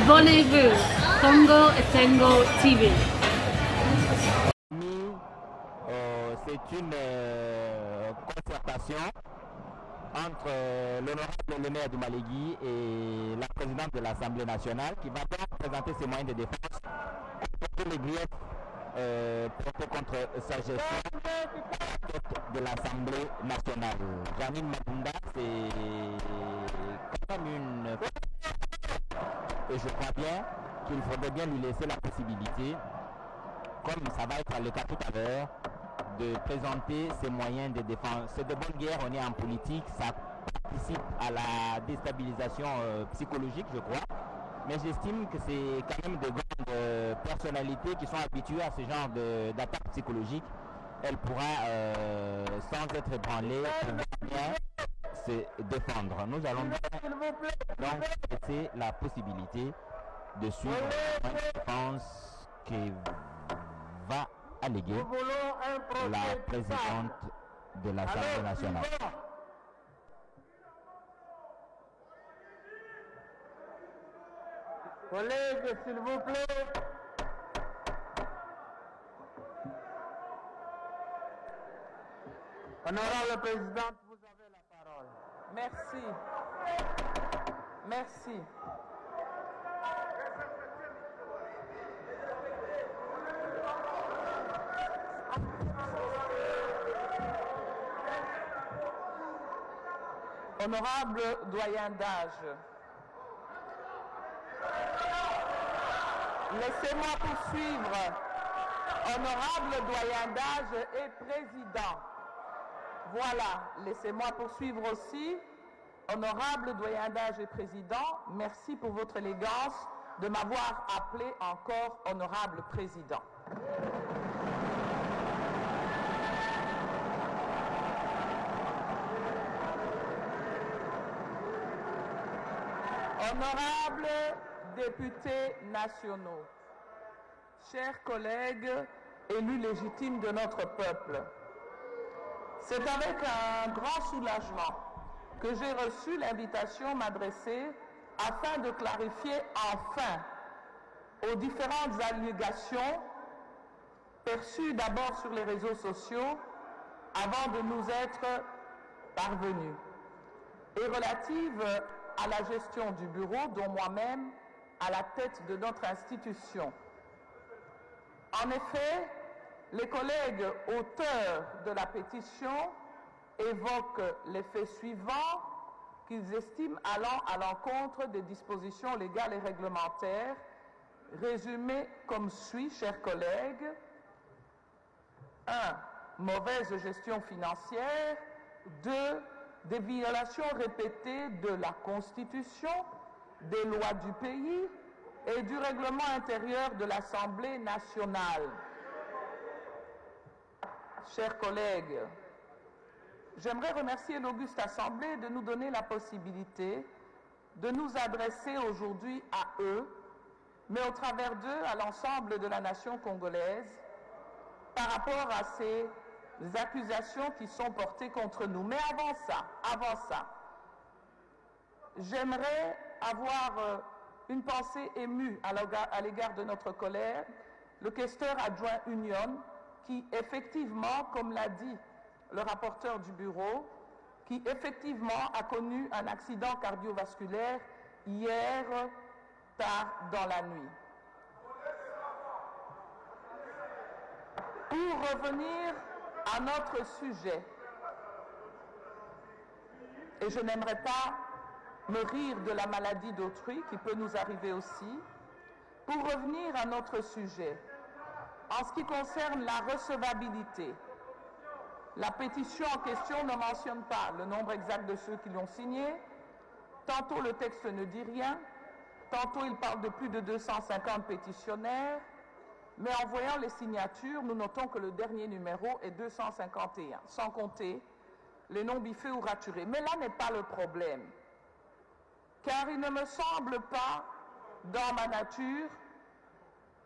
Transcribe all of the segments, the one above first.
Abonnez-vous, Congo Esengo TV. C'est une concertation entre l'honorable le maire du Malégui et la présidente de l'Assemblée nationale qui va donc présenter ses moyens de défense contre les griefs portés contre sa gestion de l'Assemblée nationale. Janine Mabunda, c'est quand même une... Et je crois bien qu'il faudrait bien lui laisser la possibilité, comme ça va être le cas tout à l'heure, de présenter ses moyens de défense. C'est de bonne guerre, on est en politique, ça participe à la déstabilisation psychologique, je crois. Mais j'estime que c'est quand même de grandes personnalités qui sont habituées à ce genre d'attaque psychologique. Elle pourra, sans être ébranlée, bien se défendre. Nous allons donc laisser la possibilité de suivre une défense qui va alléguer la présidente de l'Assemblée nationale. Collègues, s'il vous plaît. Honorable Présidente, vous avez la parole. Merci. Merci. Honorable doyen d'âge, laissez-moi poursuivre. Honorable doyen d'âge et président. Voilà, laissez-moi poursuivre aussi. Honorable doyen d'âge et président, merci pour votre élégance de m'avoir appelé encore honorable président. Honorables députés nationaux, chers collègues élus légitimes de notre peuple, c'est avec un grand soulagement que j'ai reçu l'invitation m'adresser afin de clarifier enfin aux différentes allégations perçues d'abord sur les réseaux sociaux avant de nous être parvenues et relatives à la gestion du bureau dont moi-même à la tête de notre institution. En effet, les collègues auteurs de la pétition évoquent les faits suivants qu'ils estiment allant à l'encontre des dispositions légales et réglementaires, résumés comme suit, chers collègues. 1. Mauvaise gestion financière. 2. Des violations répétées de la Constitution, des lois du pays et du règlement intérieur de l'Assemblée nationale. Chers collègues, j'aimerais remercier l'auguste Assemblée de nous donner la possibilité de nous adresser aujourd'hui à eux, mais au travers d'eux à l'ensemble de la nation congolaise, par rapport à ces accusations qui sont portées contre nous. Mais avant ça, j'aimerais avoir une pensée émue à l'égard de notre collègue, le questeur adjoint Union, qui effectivement, comme l'a dit le rapporteur du bureau, qui effectivement a connu un accident cardiovasculaire hier tard dans la nuit. Pour revenir à notre sujet, et je n'aimerais pas me rire de la maladie d'autrui qui peut nous arriver aussi, pour revenir à notre sujet, en ce qui concerne la recevabilité, la pétition en question ne mentionne pas le nombre exact de ceux qui l'ont signé, tantôt le texte ne dit rien, tantôt il parle de plus de 250 pétitionnaires, mais en voyant les signatures, nous notons que le dernier numéro est 251, sans compter les noms biffés ou raturés. Mais là n'est pas le problème, car il ne me semble pas, dans ma nature,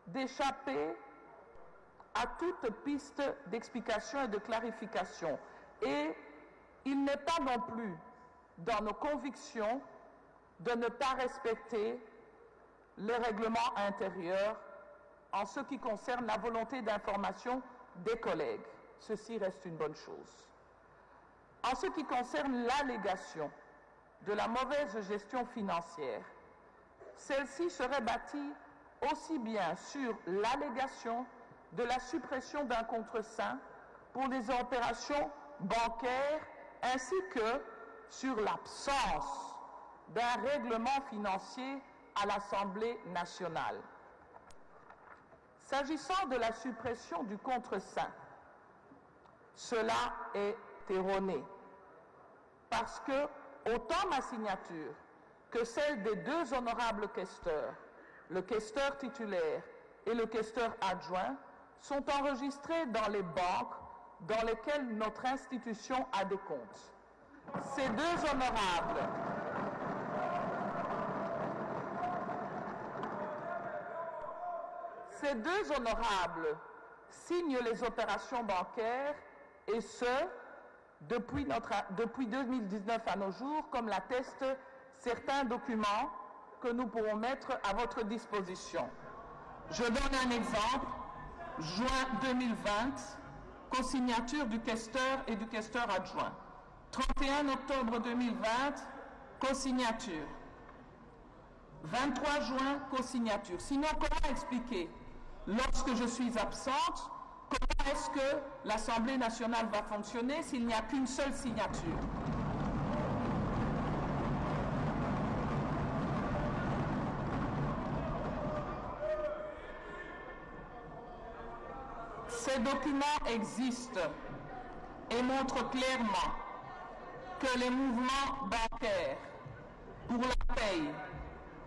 d'échapper à toute piste d'explication et de clarification. Et il n'est pas non plus dans nos convictions de ne pas respecter les règlements intérieurs en ce qui concerne la volonté d'information des collègues. Ceci reste une bonne chose. En ce qui concerne l'allégation de la mauvaise gestion financière, celle-ci serait bâtie aussi bien sur l'allégation de la suppression d'un contreseing pour les opérations bancaires ainsi que sur l'absence d'un règlement financier à l'Assemblée nationale. S'agissant de la suppression du contreseing, cela est erroné parce que autant ma signature que celle des deux honorables questeurs, le questeur titulaire et le questeur adjoint, sont enregistrés dans les banques dans lesquelles notre institution a des comptes. Ces deux honorables signent les opérations bancaires et ce, depuis 2019 à nos jours, comme l'attestent certains documents que nous pourrons mettre à votre disposition. Je donne un exemple. Juin 2020, co-signature du questeur et du questeur adjoint. 31 octobre 2020, co-signature. 23 juin, co-signature. Sinon, comment expliquer, lorsque je suis absente, comment est-ce que l'Assemblée nationale va fonctionner s'il n'y a qu'une seule signature? Ces documents existent et montrent clairement que les mouvements bancaires pour la paye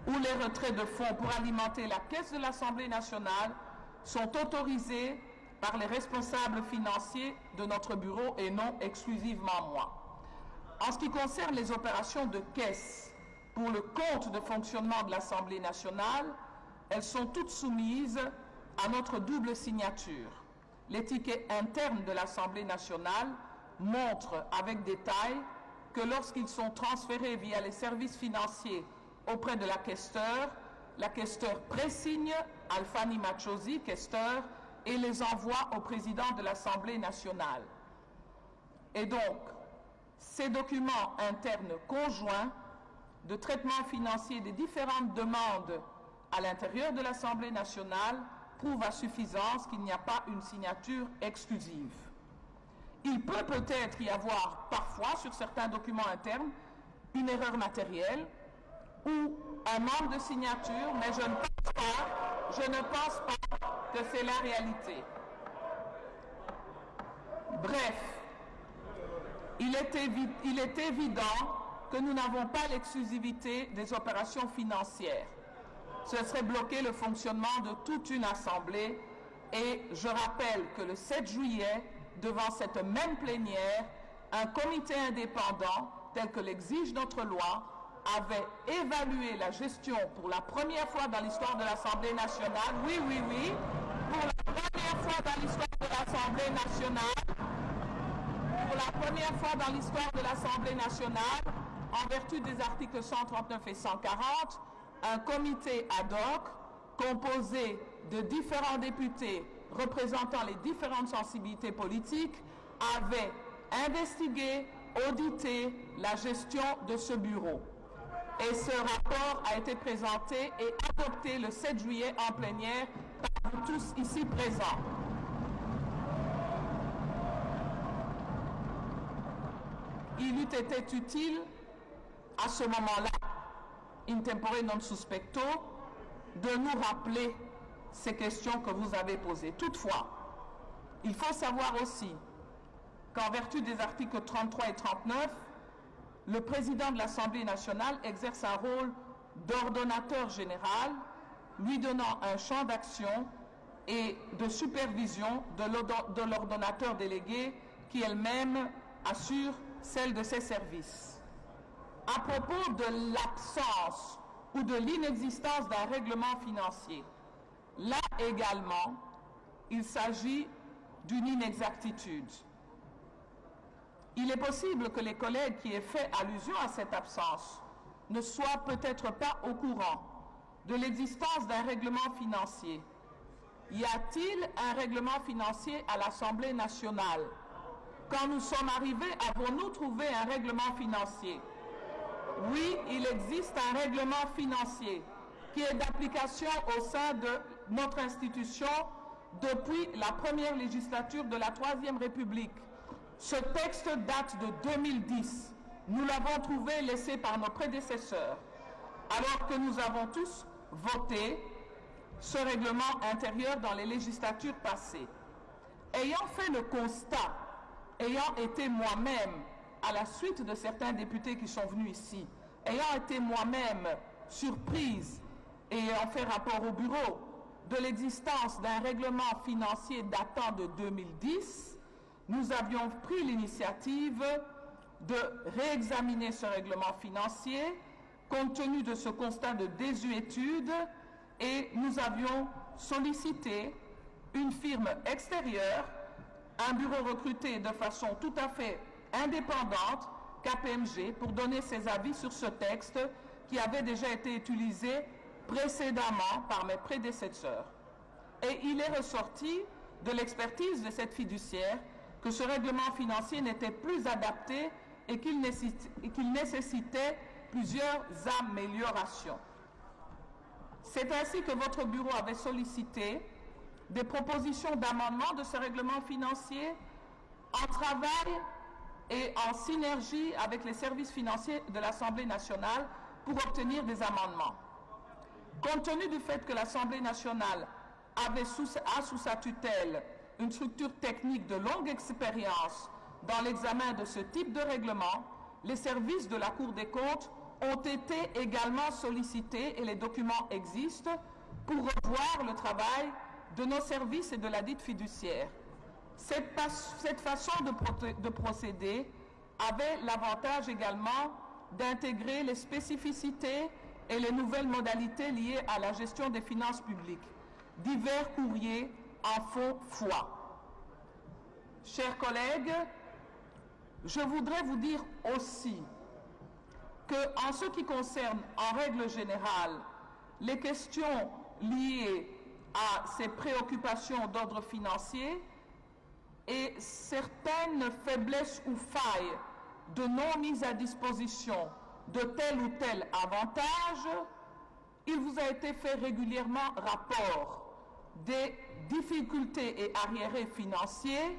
ou les retraits de fonds pour alimenter la caisse de l'Assemblée nationale sont autorisés par les responsables financiers de notre bureau et non exclusivement moi. En ce qui concerne les opérations de caisse pour le compte de fonctionnement de l'Assemblée nationale, elles sont toutes soumises à notre double signature. Les tickets internes de l'Assemblée nationale montrent avec détail que lorsqu'ils sont transférés via les services financiers auprès de la questeur présigne Alfani Machosi, questeur, et les envoie au président de l'Assemblée nationale. Et donc, ces documents internes conjoints de traitement financier des différentes demandes à l'intérieur de l'Assemblée nationale prouvent à suffisance qu'il n'y a pas une signature exclusive. Il peut peut-être y avoir parfois sur certains documents internes une erreur matérielle ou un manque de signature, mais je ne pense pas que c'est la réalité. Bref, il est évident que nous n'avons pas l'exclusivité des opérations financières. Ce serait bloquer le fonctionnement de toute une assemblée et je rappelle que le 7 juillet, devant cette même plénière, un comité indépendant, tel que l'exige notre loi, avait évalué la gestion pour la première fois dans l'histoire de l'Assemblée nationale, oui, pour la première fois dans l'histoire de l'Assemblée nationale, en vertu des articles 139 et 140, un comité ad hoc composé de différents députés représentant les différentes sensibilités politiques avait investigué, audité la gestion de ce bureau. Et ce rapport a été présenté et adopté le 7 juillet en plénière par vous tous ici présents. Il eût été utile à ce moment-là, in tempore non suspecto, de nous rappeler ces questions que vous avez posées. Toutefois, il faut savoir aussi qu'en vertu des articles 33 et 39, le président de l'Assemblée nationale exerce un rôle d'ordonnateur général, lui donnant un champ d'action et de supervision de l'ordonnateur délégué qui elle-même assure celle de ses services. À propos de l'absence ou de l'inexistence d'un règlement financier, là également, il s'agit d'une inexactitude. Il est possible que les collègues qui aient fait allusion à cette absence ne soient peut-être pas au courant de l'existence d'un règlement financier. Y a-t-il un règlement financier à l'Assemblée nationale? Quand nous sommes arrivés, avons-nous trouvé un règlement financier? Oui, il existe un règlement financier qui est d'application au sein de notre institution depuis la première législature de la Troisième République. Ce texte date de 2010. Nous l'avons trouvé laissé par nos prédécesseurs, alors que nous avons tous voté ce règlement intérieur dans les législatures passées. Ayant fait le constat, ayant été moi-même, à la suite de certains députés qui sont venus ici, ayant été moi-même surprise et ayant fait rapport au bureau de l'existence d'un règlement financier datant de 2010, nous avions pris l'initiative de réexaminer ce règlement financier compte tenu de ce constat de désuétude, et nous avions sollicité une firme extérieure, un bureau recruté de façon tout à fait indépendante, KPMG, pour donner ses avis sur ce texte qui avait déjà été utilisé précédemment par mes prédécesseurs. Et il est ressorti de l'expertise de cette fiduciaire que ce règlement financier n'était plus adapté et qu'il nécessitait plusieurs améliorations. C'est ainsi que votre bureau avait sollicité des propositions d'amendement de ce règlement financier en travail et en synergie avec les services financiers de l'Assemblée nationale pour obtenir des amendements. Compte tenu du fait que l'Assemblée nationale a sous sa tutelle une structure technique de longue expérience dans l'examen de ce type de règlement, les services de la Cour des comptes ont été également sollicités et les documents existent pour revoir le travail de nos services et de la dite fiduciaire. Cette façon de procéder avait l'avantage également d'intégrer les spécificités et les nouvelles modalités liées à la gestion des finances publiques. Divers courriers en font foi. Chers collègues, je voudrais vous dire aussi que, en ce qui concerne, en règle générale, les questions liées à ces préoccupations d'ordre financier et certaines faiblesses ou failles de non-mise à disposition de tel ou tel avantage, il vous a été fait régulièrement rapport des difficultés et arriérés financiers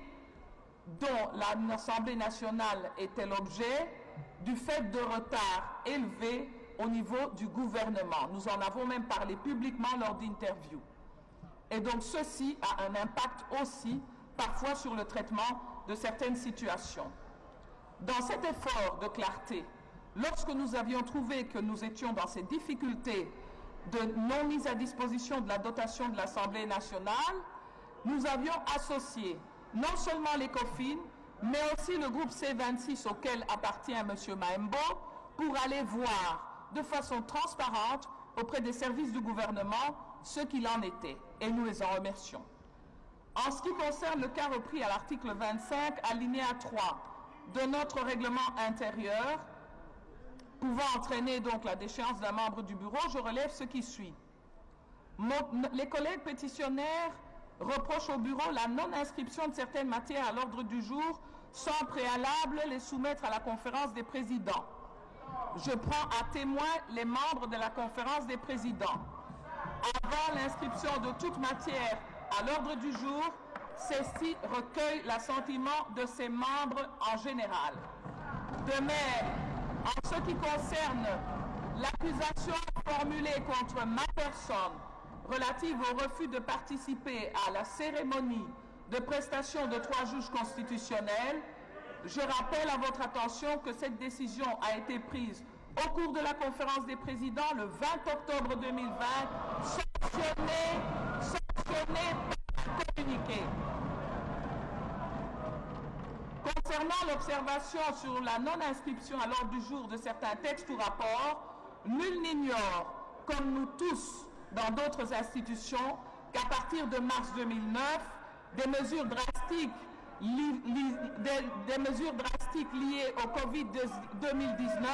dont l'Assemblée nationale était l'objet du fait de retards élevés au niveau du gouvernement. Nous en avons même parlé publiquement lors d'interviews. Et donc ceci a un impact aussi parfois sur le traitement de certaines situations. Dans cet effort de clarté, lorsque nous avions trouvé que nous étions dans ces difficultés de non-mise à disposition de la dotation de l'Assemblée nationale, nous avions associé non seulement l'ECOFIN, mais aussi le groupe C26 auquel appartient M. Maembo, pour aller voir de façon transparente auprès des services du gouvernement ce qu'il en était. Et nous les en remercions. En ce qui concerne le cas repris à l'article 25, alinéa 3 de notre règlement intérieur, pouvant entraîner donc la déchéance d'un membre du bureau, je relève ce qui suit. Les collègues pétitionnaires reprochent au bureau la non-inscription de certaines matières à l'ordre du jour sans préalable les soumettre à la conférence des présidents. Je prends à témoin les membres de la conférence des présidents. Avant l'inscription de toute matière à l'ordre du jour, celle-ci recueille l'assentiment de ses membres en général. De même, en ce qui concerne l'accusation formulée contre ma personne relative au refus de participer à la cérémonie de prestation de 3 juges constitutionnels, je rappelle à votre attention que cette décision a été prise au cours de la conférence des présidents le 20 octobre 2020, sanctionnée par communiqué. Concernant l'observation sur la non-inscription à l'ordre du jour de certains textes ou rapports, nul n'ignore, comme nous tous dans d'autres institutions, qu'à partir de mars 2009, des mesures drastiques liées au Covid-19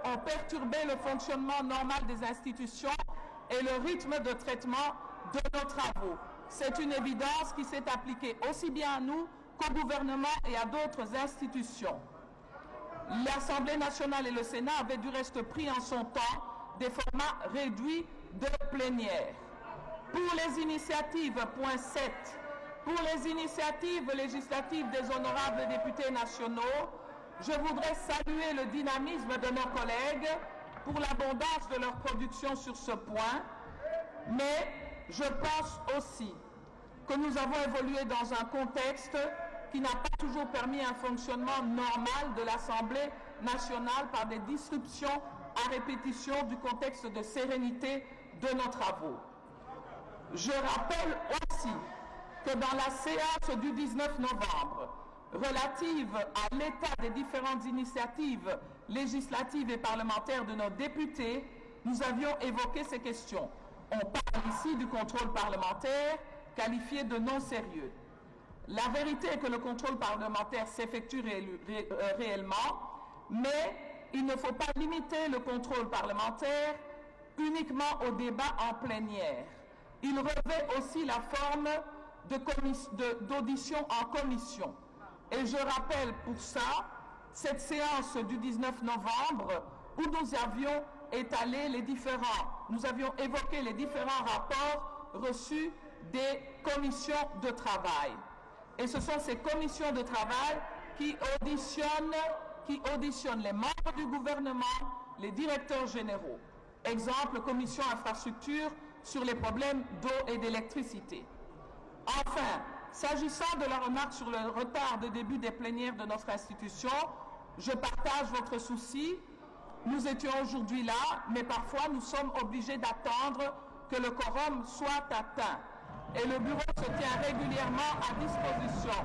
ont perturbé le fonctionnement normal des institutions et le rythme de traitement de nos travaux. C'est une évidence qui s'est appliquée aussi bien à nous qu'au gouvernement et à d'autres institutions. L'Assemblée nationale et le Sénat avaient du reste pris en son temps des formats réduits de plénière. Pour les initiatives, point 7, pour les initiatives législatives des honorables députés nationaux, je voudrais saluer le dynamisme de nos collègues pour l'abondance de leur production sur ce point, mais je pense aussi que nous avons évolué dans un contexte qui n'a pas toujours permis un fonctionnement normal de l'Assemblée nationale par des disruptions à répétition du contexte de sérénité de nos travaux. Je rappelle aussi que dans la séance du 19 novembre, relative à l'état des différentes initiatives législatives et parlementaires de nos députés, nous avions évoqué ces questions. On parle ici du contrôle parlementaire qualifié de non sérieux. La vérité est que le contrôle parlementaire s'effectue réellement, mais il ne faut pas limiter le contrôle parlementaire uniquement au débat en plénière. Il revêt aussi la forme d'audition en commission. Et je rappelle pour ça cette séance du 19 novembre où nous avions évoqué les différents rapports reçus des commissions de travail. Et ce sont ces commissions de travail qui auditionnent les membres du gouvernement, les directeurs généraux. Exemple, commission infrastructure sur les problèmes d'eau et d'électricité. Enfin, s'agissant de la remarque sur le retard de début des plénières de notre institution, je partage votre souci. Nous étions aujourd'hui là, mais parfois nous sommes obligés d'attendre que le quorum soit atteint. Et le bureau se tient régulièrement à disposition.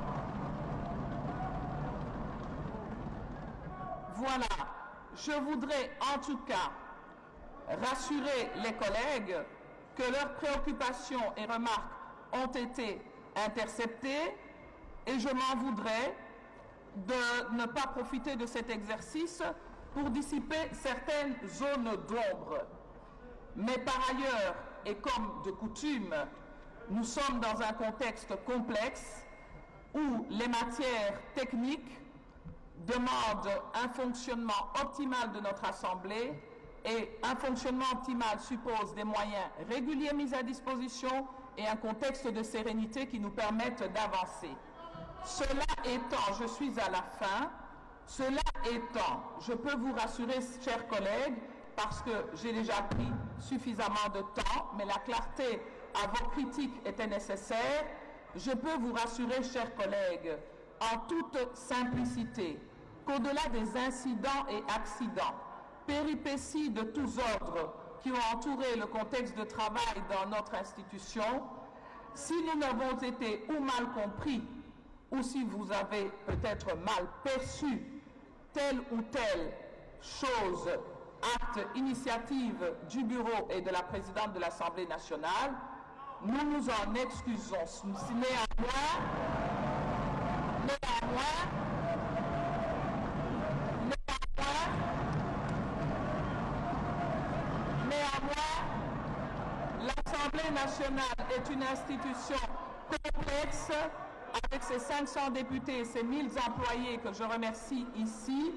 Voilà. Je voudrais en tout cas rassurer les collègues que leurs préoccupations et remarques ont été interceptées et je m'en voudrais de ne pas profiter de cet exercice pour dissiper certaines zones d'ombre. Mais par ailleurs, et comme de coutume, nous sommes dans un contexte complexe où les matières techniques demandent un fonctionnement optimal de notre Assemblée et un fonctionnement optimal suppose des moyens réguliers mis à disposition et un contexte de sérénité qui nous permettent d'avancer. Cela étant, je suis à la fin, cela étant, je peux vous rassurer, chers collègues, parce que j'ai déjà pris suffisamment de temps, mais la clarté à vos critiques était nécessaire, je peux vous rassurer, chers collègues, en toute simplicité, qu'au-delà des incidents et accidents, péripéties de tous ordres qui ont entouré le contexte de travail dans notre institution, si nous n'avons été ou mal compris, ou si vous avez peut-être mal perçu telle ou telle chose, acte, initiative du bureau et de la présidente de l'Assemblée nationale, nous nous en excusons. Néanmoins, l'Assemblée nationale est une institution complexe avec ses 500 députés et ses 1000 employés que je remercie ici.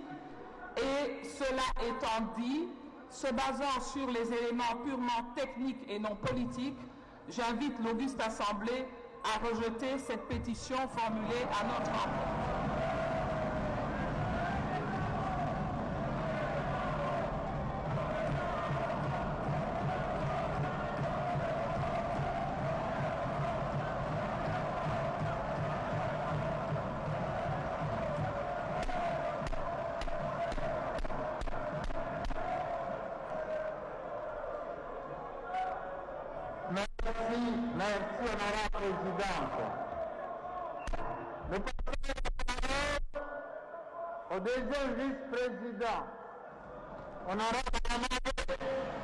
Et cela étant dit, se basant sur les éléments purement techniques et non politiques, j'invite l'auguste Assemblée à rejeter cette pétition formulée à notre endroit. Merci, honorable présidente. Nous passons au deuxième vice-président, honorable Amadou.